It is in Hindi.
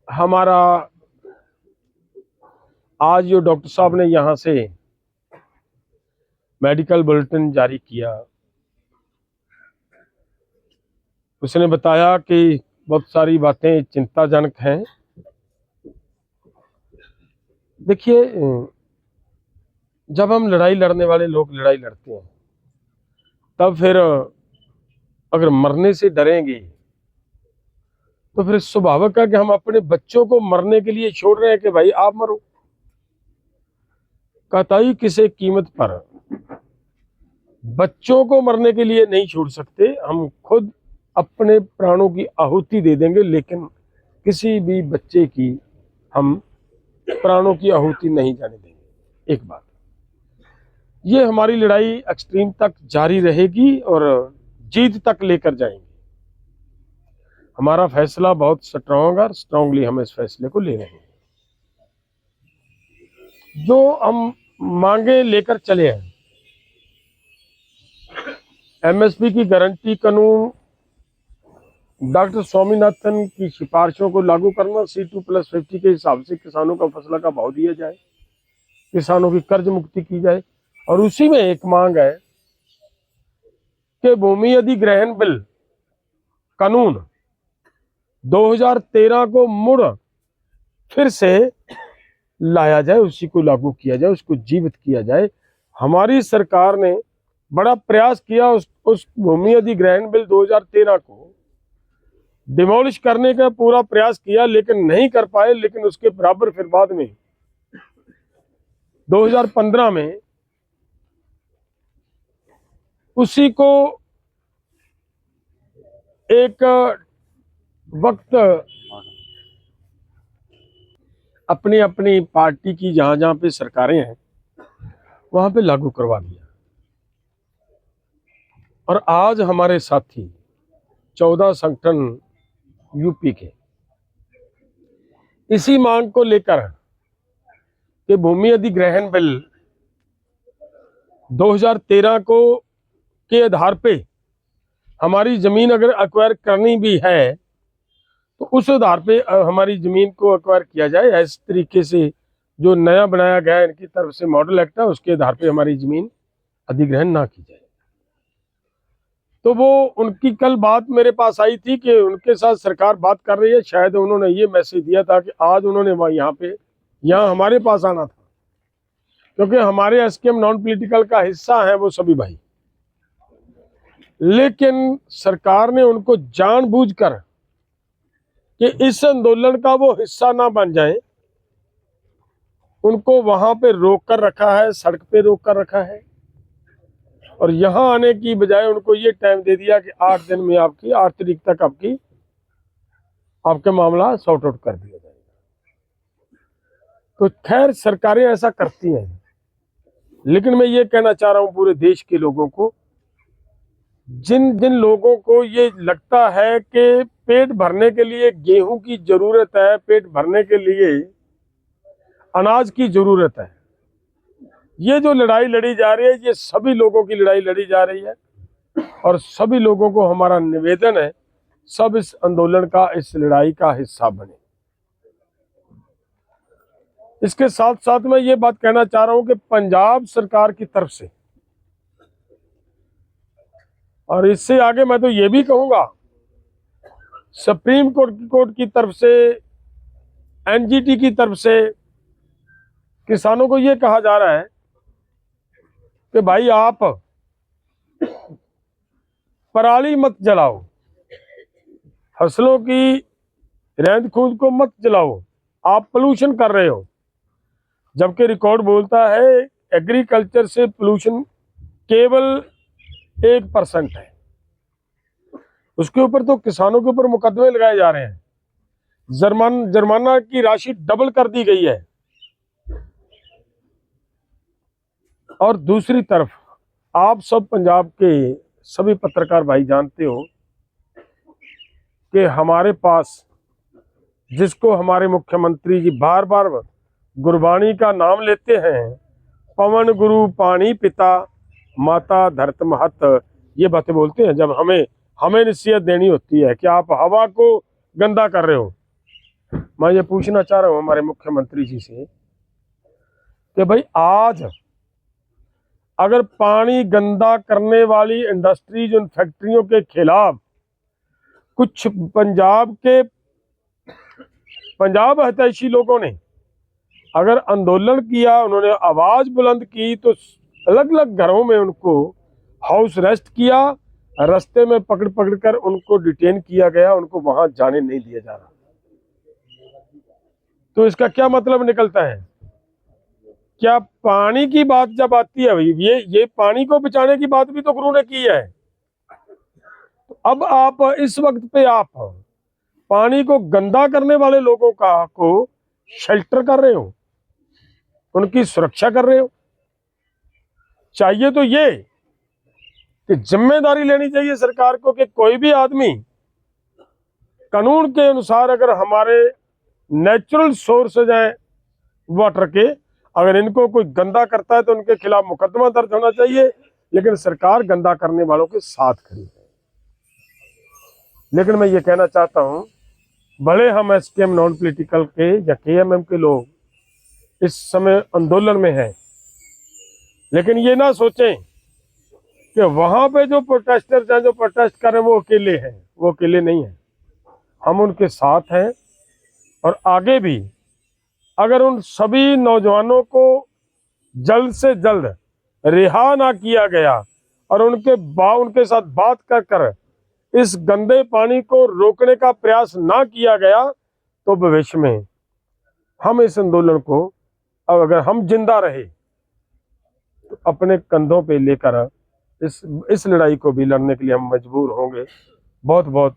हमारा आज जो डॉक्टर साहब ने यहाँ से मेडिकल बुलेटिन जारी किया, उसने बताया कि बहुत सारी बातें चिंताजनक हैं। देखिए, जब हम लड़ाई लड़ने वाले लोग लड़ाई लड़ते हैं, तब फिर अगर मरने से डरेंगे तो फिर स्वाभाविक है कि हम अपने बच्चों को मरने के लिए छोड़ रहे हैं कि भाई आप मरो। कतई किसी कीमत पर बच्चों को मरने के लिए नहीं छोड़ सकते। हम खुद अपने प्राणों की आहुति दे देंगे, लेकिन किसी भी बच्चे की हम प्राणों की आहुति नहीं जाने देंगे। एक बात, ये हमारी लड़ाई एक्सट्रीम तक जारी रहेगी और जीत तक लेकर जाएंगे। हमारा फैसला बहुत स्ट्रांग और स्ट्रांगली हम इस फैसले को ले रहे हैं। जो हम मांगे लेकर चले हैं, एमएसपी की गारंटी कानून, डॉक्टर स्वामीनाथन की सिफारिशों को लागू करना, C2+50 के हिसाब से किसानों का फसलों का भाव दिया जाए, किसानों की कर्ज मुक्ति की जाए। और उसी में एक मांग है कि भूमि अधिग्रहण बिल कानून 2013 को मुड़ फिर से लाया जाए, उसी को लागू किया जाए, उसको जीवित किया जाए। हमारी सरकार ने बड़ा प्रयास किया उस भूमि अधिग्रहण बिल 2013 को डिमोलिश करने का पूरा प्रयास किया, लेकिन नहीं कर पाए। लेकिन उसके बराबर फिर बाद में 2015 में उसी को एक वक्त अपनी अपनी पार्टी की जहां जहां पे सरकारें हैं वहां पे लागू करवा दिया। और आज हमारे साथी 14 संगठन यूपी के इसी मांग को लेकर कि भूमि अधिग्रहण बिल 2013 को के आधार पे हमारी जमीन अगर एक्वायर करनी भी है तो उस आधार पे हमारी जमीन को एक्वायर किया जाए। इस तरीके से जो नया बनाया गया इनकी तरफ से मॉडल एक्ट है, उसके आधार पे हमारी जमीन अधिग्रहण ना की जाए। तो वो उनकी कल बात मेरे पास आई थी कि उनके साथ सरकार बात कर रही है। शायद उन्होंने ये मैसेज दिया था कि आज उन्होंने यहाँ हमारे पास आना था, क्योंकि हमारे एसकेएम नॉन पॉलिटिकल का हिस्सा है वो सभी भाई। लेकिन सरकार ने उनको जानबूझकर कि इस आंदोलन का वो हिस्सा ना बन जाए, उनको वहां पे रोक कर रखा है, सड़क पे रोक कर रखा है। और यहां आने की बजाय उनको ये टाइम दे दिया कि 8 दिन में 8 तारीख तक आपका मामला सॉर्ट आउट कर दिया जाएगा। तो खैर सरकारें ऐसा करती हैं, लेकिन मैं ये कहना चाह रहा हूं पूरे देश के लोगों को, जिन जिन लोगों को ये लगता है कि पेट भरने के लिए गेहूं की जरूरत है, पेट भरने के लिए अनाज की जरूरत है, ये जो लड़ाई लड़ी जा रही है ये सभी लोगों की लड़ाई लड़ी जा रही है। और सभी लोगों को हमारा निवेदन है, सब इस आंदोलन का, इस लड़ाई का हिस्सा बने। इसके साथ साथ मैं ये बात कहना चाह रहा हूं कि पंजाब सरकार की तरफ से, और इससे आगे मैं तो ये भी कहूंगा सुप्रीम कोर्ट की तरफ से, एनजीटी की तरफ से किसानों को ये कहा जा रहा है कि भाई आप पराली मत जलाओ, फसलों की रेंद खूंद को मत जलाओ, आप पोल्यूशन कर रहे हो। जबकि रिकॉर्ड बोलता है एग्रीकल्चर से पोल्यूशन केवल 1% है। उसके ऊपर तो किसानों के ऊपर मुकदमे लगाए जा रहे हैं, जुर्माना की राशि डबल कर दी गई है। और दूसरी तरफ आप सब पंजाब के सभी पत्रकार भाई जानते हो कि हमारे पास, जिसको हमारे मुख्यमंत्री जी बार बार गुरबाणी का नाम लेते हैं, पवन गुरु पानी पिता माता धरत महत, ये बातें बोलते हैं। जब हमें नसीहत देनी होती है कि आप हवा को गंदा कर रहे हो, मैं ये पूछना चाह रहा हूँ हमारे मुख्यमंत्री जी से कि भाई आज अगर पानी गंदा करने वाली इंडस्ट्रीज उन फैक्ट्रियों के खिलाफ कुछ पंजाब हितैषी लोगों ने अगर आंदोलन किया, उन्होंने आवाज बुलंद की, तो अलग अलग घरों में उनको हाउस अरेस्ट किया, रास्ते में पकड़ पकड़ कर उनको डिटेन किया गया, उनको वहां जाने नहीं दिया जा रहा। तो इसका क्या मतलब निकलता है? क्या पानी की बात जब आती है, ये पानी को बचाने की बात भी तो गुरु ने की है। तो अब आप इस वक्त पे आप पानी को गंदा करने वाले लोगों को शेल्टर कर रहे हो, उनकी सुरक्षा कर रहे हो। चाहिए तो ये कि जिम्मेदारी लेनी चाहिए सरकार को कि कोई भी आदमी कानून के अनुसार अगर हमारे नेचुरल सोर्सेज हैं वाटर के, अगर इनको कोई गंदा करता है तो उनके खिलाफ मुकदमा दर्ज होना चाहिए, लेकिन सरकार गंदा करने वालों के साथ खड़ी है। लेकिन मैं ये कहना चाहता हूं, भले हम एसकेएम नॉन पॉलिटिकल के या केएमएम के लोग इस समय आंदोलन में हैं, लेकिन ये ना सोचें कि वहां पे जो प्रोटेस्टर्स हैं, जो प्रोटेस्ट कर रहे हैं, वो अकेले हैं। वो अकेले नहीं हैं, हम उनके साथ हैं। और आगे भी अगर उन सभी नौजवानों को जल्द से जल्द रिहा ना किया गया और उनके साथ बात कर कर इस गंदे पानी को रोकने का प्रयास ना किया गया, तो भविष्य में हम इस आंदोलन को, अब अगर हम जिंदा रहे तो अपने कंधों पे लेकर इस लड़ाई को भी लड़ने के लिए हम मजबूर होंगे। बहुत बहुत